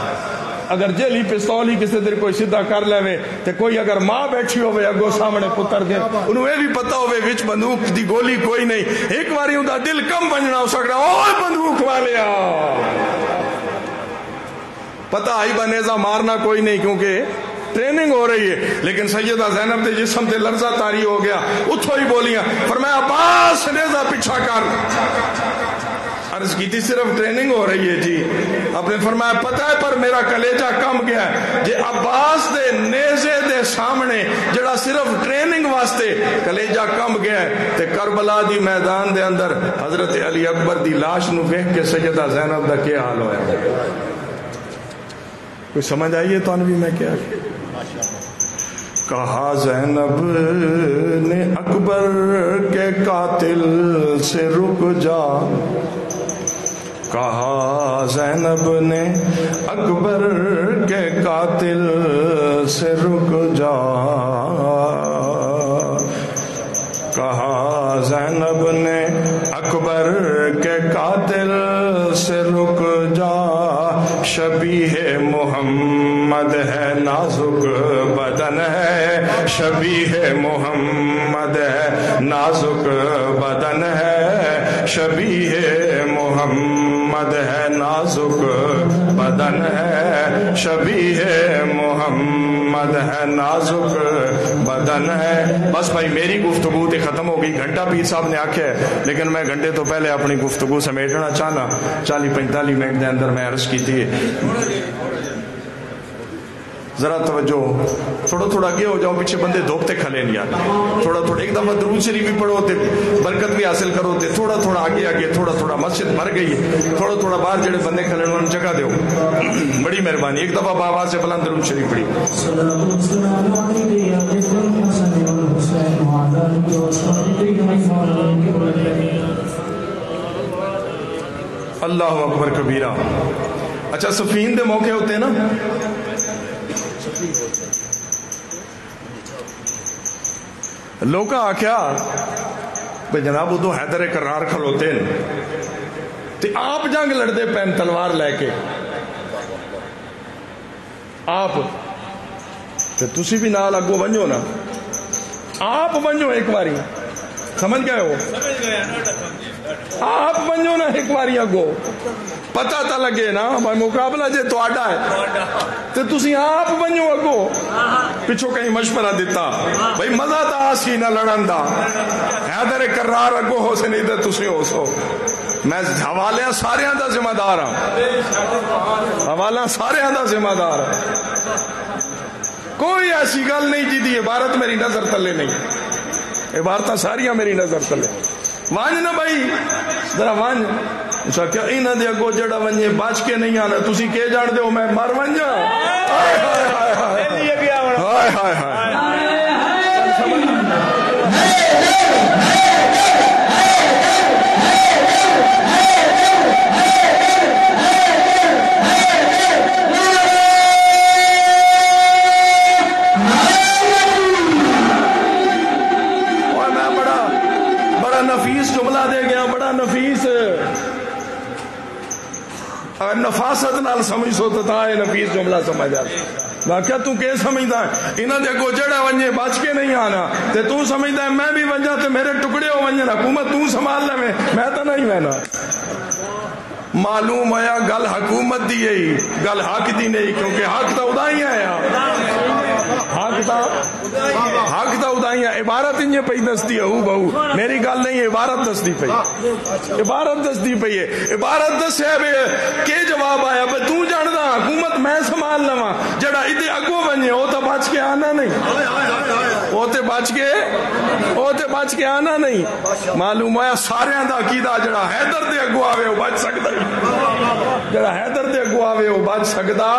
اگر جیلی پستول ہی کسی دیر کوئی سیدھا کر لے تے کوئی اگر ماں بیٹھی ہوئے اگو سامنے پتر دے انہوں یہ بھی پتا ہوئے وچ بندوق دی گولی کوئی نہیں، ایک باری ان دا دل کم بننا ہو سکتا، اوہ بندوق والے پتہ آئی با نیزہ مارنا کوئی نہیں کیونکہ ٹریننگ ہو رہی ہے۔ لیکن سیدہ زینب دے جسم تے لرزہ تاری ہو گیا، اتھو ہی بولیاں، فرمایا عباس نیزہ پیچھا کر۔ عرض کی تھی صرف ٹریننگ ہو رہی ہے جی، آپ نے فرمایا پتہ ہے پر میرا کلیجہ کم گیا ہے جی، عباس دے نیزے دے سامنے جڑا صرف ٹریننگ واسطے کلیجہ کم گیا ہے تے کربلا دی میدان دے اندر حضرت علی اکبر دی لاش نو دیکھ کے سیدہ زینب دا کیا حال ہویا؟ کوئی سمجھ آئیے تو انوی میں کیا کہا؟ زینب نے اکبر کے قاتل سے رک جا، کہا زینب نے اکبر کے قاتل سے رک جا، کہا زینب نے اکبر کے قاتل سے رک جا، شبیہ محمد ہے نازک بدن ہے، شبیہ محمد ہے نازک بدن ہے، شبیہ محمد ہے نازک بدن ہے، شبیہ محمد ہے نازک بدن ہے۔ بس بھائی میری گفتگو تے ختم ہو گئی، گھنٹہ پیر صاحب نے آکھیا ہے لیکن میں گھنٹے تو پہلے اپنی گفتگو سمیٹنا چاہنا، 40-45 منٹ دے اندر میں عرض کی تھی۔ ذرا توجہ، تھوڑا تھوڑا آگے ہو جاؤ، پیچھے بندے دھوپتے کھلے نہیں آتے، تھوڑا تھوڑا ایک دفعہ درود شریف بھی پڑھو تے برکت بھی حاصل کرو تے تھوڑا تھوڑا آگے آگے، تھوڑا تھوڑا مسجد بھر گئی ہے، تھوڑا تھوڑا باہر جڑے بندے کھلے انہوں نے جگہ دیو، بڑی مہربانی۔ ایک دفعہ بابا سے بلند درود شریف پڑھی۔ اللہ اکبر کبیرہ۔ اچھا صفین دے موقع ہوتے ہیں نا، لوگا آکھیا بھئی جناب ادو حیدر کرار کھلوتے ہیں تے آپ جنگ لڑتے پین تلوار لے کے، آپ تے تسی بھی نال اگو بنجو نا، آپ بنجو ایک باری، سمجھ گئے ہو؟ آپ بنجو نا ایک باری اگو، پتہ تا لگے نا بھائی مقابلہ جے تو آڈا ہے تے تسی آپ بنجو اگو، پچھو کہیں مشورہ دیتا بھائی مزہ تا آسی نہ لڑن دا، حیدر کرار اگو ہو سے نہیں دے تسی ہو سو۔ میں حوالے سارے دا ذمہ دار ہوں، حوالہ سارے دا ذمہ دار ہوں، کوئی ایسی گل نہیں جی دی عبارت میری نظر تلے نہیں، عبارتاں ساریاں میری نظر تلے۔ وانج نا بھائی ذرا وانج، اس کیا انہاں دے اگوں جڑا ونجے بچ کے نہیں آنا تسی کی جان دے ہو میں مر ونجا ہائے ہائے ہائے ہائے ہائے ہائے نفیس جملہ دے گیا بڑا نفیس اگر نفاست نال سمجھ سو تو ہے نفیس جملہ سمجھ آتا واقعہ تو کہ سمجھدا ہے انہاں دے اگوں جڑا ونجے بچ کے نہیں آنا تے تو سمجھدا ہے میں بھی ونجا تے میرے ٹکڑے ہو ونجن حکومت تو سنبھال لے میں تو نہیں وینا معلوم ہویا گل حکومت دی ہے گل حق دی نہیں کیونکہ حق تو ادا ہی ہے حق تو ادا ہی ہے عبارت انجے پئی دستی ہے بہو میری گل نہیں ہے عبارت دستی پئی عبارت دستی پئی ہے عبارت دسیا بے کہ جواب آیا بے تو جاندا حکومت میں سنبھال لواں جڑا ادے اگوں ونجے او تے بچ کے آنا نہیں او تے بچ کے آنا نہیں معلوم ہویا سارے دا عقیدہ جڑا حیدر دے اگوں آوے او بچ سکدا جڑا حیدر دے اگوں آوے او بچ سکدا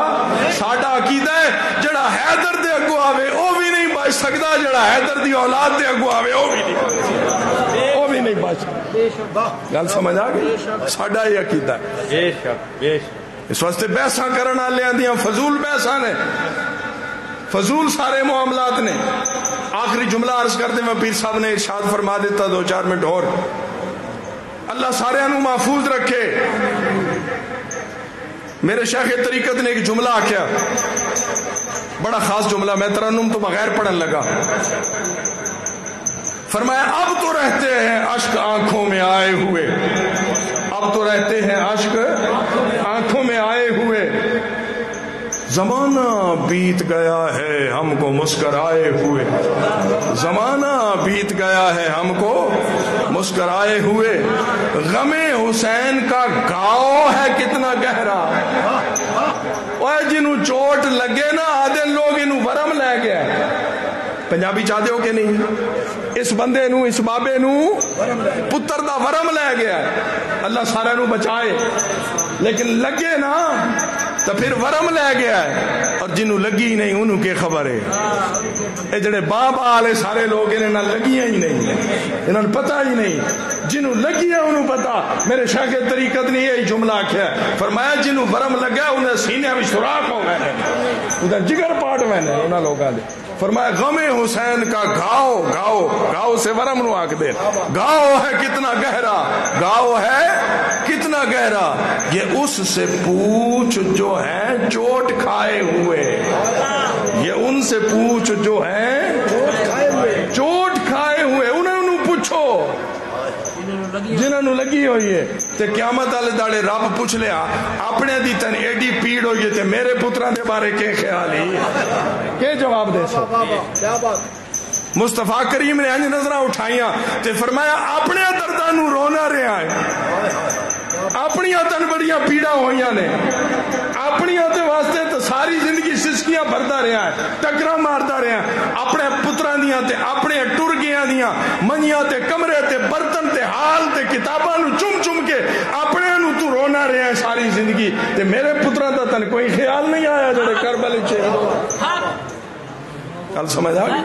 ساڈا عقیدہ ہے جڑا حیدر دے اگوں آوے او بھی نہیں بچ سکدا جڑا حیدر دی اولاد دے اگوں آوے او بھی نہیں بچ گل سمجھ آ گئی ساڈا یہ عقیدہ ہے اس واسطے بحثاں کرن والے دیاں فضول بحثاں نے فضول سارے معاملات نے آخری جملہ عرض کرتے میں پیر صاحب نے ارشاد فرما دیتا 2-4 منٹ اور اللہ سارے انو محفوظ رکھے میرے شیخ طریقت نے ایک جملہ آکھیا بڑا خاص جملہ میں ترنم تو بغیر پڑھن لگا فرمایا اب تو رہتے ہیں اشک آنکھوں میں آئے ہوئے اب تو رہتے ہیں اشک آنکھوں میں آئے ہوئے زمانہ بیت گیا ہے ہم کو مسکرائے ہوئے زمانہ بیت گیا ہے ہم کو مسکرائے ہوئے غم حسین کا گاؤ ہے کتنا گہرا اوے جنوں چوٹ لگے نا آدھے لوگ انہوں ورم لے گیا پنجابی چاہتے ہو کہ نہیں اس بندے نو اس بابے نو پتر دا ورم لے گیا اللہ سارے نو بچائے لیکن لگے نا تو پھر ورم لے گیا ہے اور جنہوں لگی نہیں انہوں کی خبر ہے اے جڑے باپ آلے سارے لوگ انہیں لگیاں ہی نہیں انہوں پتہ ہی نہیں جنہوں لگی ہے انہوں پتا میرے شیخ طریقت نے یہی جملہ کیا فرمایا جنہوں ورم لگا انہیں سینے میں سوراخ ہو گئے انہیں جگر پاٹ میں نے انہوں لوگوں نے فرمایا غم حسین کا گاؤ گاؤ گاؤ سے ورم نو آکھ دے گاؤ ہے کتنا گہرا گاؤ ہے کتنا گہرا یہ اس سے پوچھ جو ہے چوٹ کھائے ہوئے یہ ان سے پوچھ جو ہے چوٹ کھائے ہوئے انہوں پوچھو جنہوں لگی ہوئی ہے تے قیامت والے داڑے رب پوچھ لیا اپنے دی تن ایڈی پیڑ ہوئی تے میرے پتران دے بارے کے خیال ہی کے جواب دے سو مصطفیٰ کریم نے انج نظرہ اٹھائیاں تے فرمایا اپنے دردانو رونا رہا ہے اپنی تن بڑیاں پیڑا ہوئیاں نے اپنی واسطے تو ساری زندگی سسکیاں بھرتا رہا ہے ٹکرا مارتا رہا ہے اپنے پتران دیاں تے اپنے ٹرگیاں دیاں منیاں تے کمرے تے برتن تے حال تے کتاباں نو چم چم کے اپنے نو تو رونا رہا ہے ساری زندگی تے میرے پتران دا تن کوئی خیال نہیں آیا جڑے کربلا چ کل سمجھ آ گئی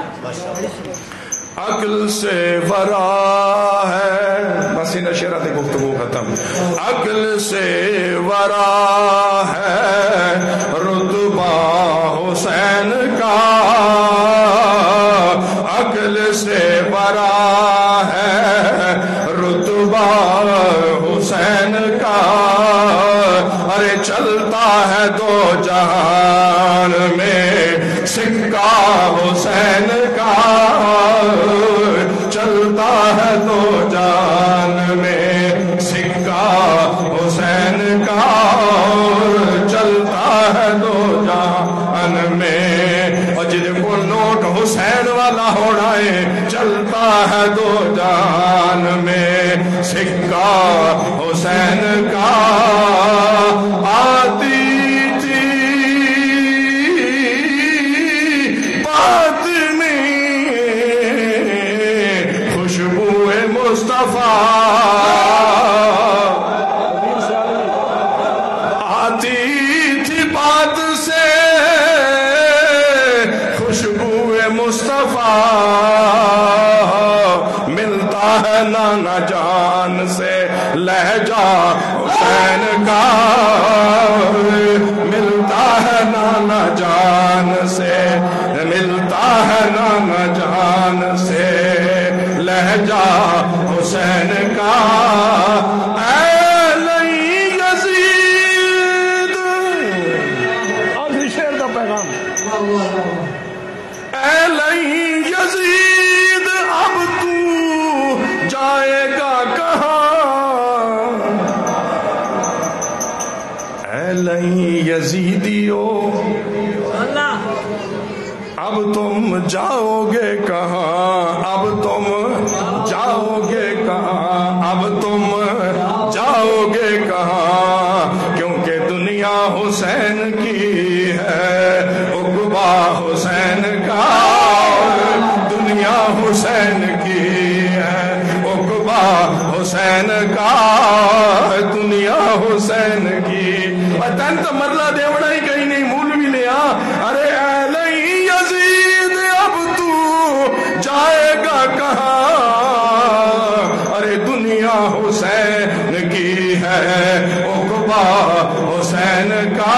عقل سے ورا ہے بس ان اشارات گفتگو ختم عقل سے ورا ہے رتبہ حسین کا عقل سے ورا ہے رتبہ حسین کا ارے چلتا ہے دو جہان میں سکہ حسین کا چلتا ہے دو جان میں سکہ حسین کا چلتا ہے دو جان میں اور جن کو نوٹ حسین والا ہونا ہے چلتا ہے دو جان میں سکہ حسین کا آتی لہجہ حسین کا ملتا ہے نانا جان سے، ملتا ہے نانا جان سے لہجہ حسین کا۔ اے لئی یزید، اور شیر کا پیغام، اے لئی یزید اب تو جائے گا کہاں، اے لئی یزیدیو اب تم جاؤ گے کہاں، اب تم جاؤ گے کہاں، اب تم جاؤ گے کہاں، کیونکہ دنیا حسین کی ہے، عقبہ حسین کا، دنیا حسین کی ہے، عقبہ حسین کا، دنیا حسین کی۔ تین تو مرلہ دیوڑا ہی کہیں نہیں مولوی لیا، ارے اے لئی یزید اب تو جائے گا کہاں، ارے دنیا حسین کی ہے، عقبہ حسین کا،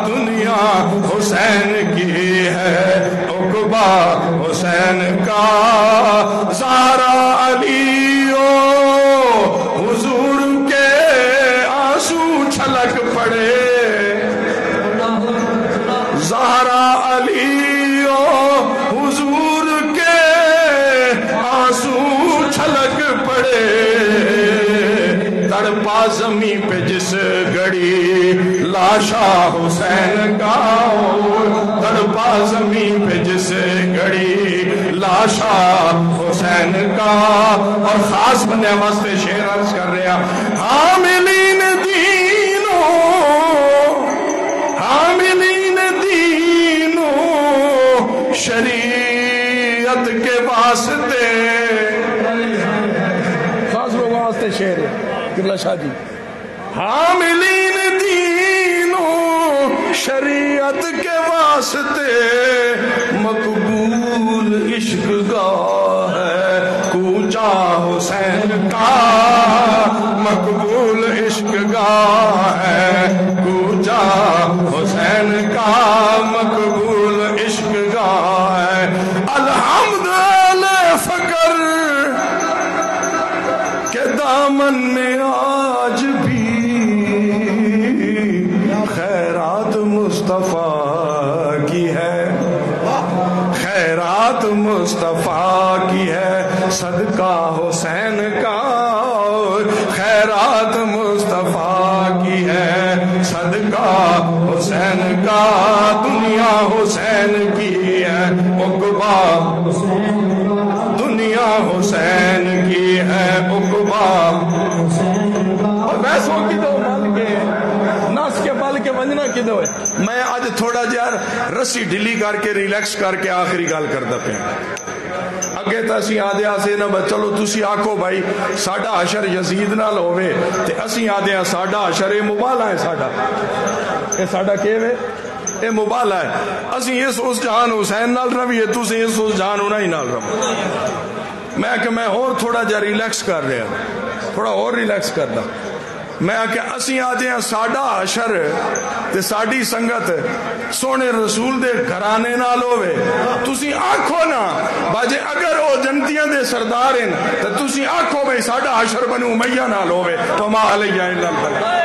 دنیا حسین کی ہے، عقبہ حسین کا۔ زہرا علیو حضور کے آنسو چھلک پڑے، زہرا علیو حضور کے آنسو چھلک پڑے، تڑپا زمین پہ جس گھڑی لاشا حسین کا، تڑپا زمین پہ جس گھڑی لاشا حسین کا۔ اور خاص بندے واسطے شعر عرض کر رہا، حاملین دینوں، حاملین دینوں شریعت کے واسطے، خاص لوگوں واسطے شعر ہے قبلہ شاہ جی، حاملین دینوں شریعت کے واسطے، مقبول عشق گاہ ہے کوچا حسین کا، مقبول عشق گاہ ہے کوچا حسین کا، مقبول عشق گاہ ہے۔ الحمدللہ فقر کے دامن میں آج بھی خیرات مصطفیٰ کی ہے، خیرات مصطفیٰ کی ہے، صدقہ حسین کا، خیرات مصطفیٰ کی ہے، صدقہ حسین کا، دنیا حسین کی ہے، عقبہ دنیا حسین کی ہے، عقبہ۔ اور ویسوں کی دو مل کے نس کے بل کے ونجنا کی دو ہے۔ میں اج تھوڑا جہا رسی ڈھیلی کر کے ریلیکس کر کے آخری گل کردا پیا۔ اگے تو اسی آدھے آسے نہ چلو تسی آکھو بھائی ساڈا حشر یزید نال ہوے تے اسی آدھے ساڈا حشر اے مبالا ہے، ساڈا اے ساڈا کی ہے، اے مبالا ہے۔ اسی اس جہان حسین نال رویے، تسی اس جہان انہاں ہی نال رو۔ میں کہ میں اور تھوڑا جہا ریلیکس کر رہا، تھوڑا اور ریلیکس کردا۔ میں کہ اسی آدھے ساڈا حشر تے ساڈی سنگت سونے رسول دے گھرانے نال ہوے، تسی آکھو نا باجے اگر او جنتیاں دے سردار ہیں تے تسی آکھو بھئی ساڈا حشر بنو امیہ نال ہوے، فما علیہ الا البلاغ۔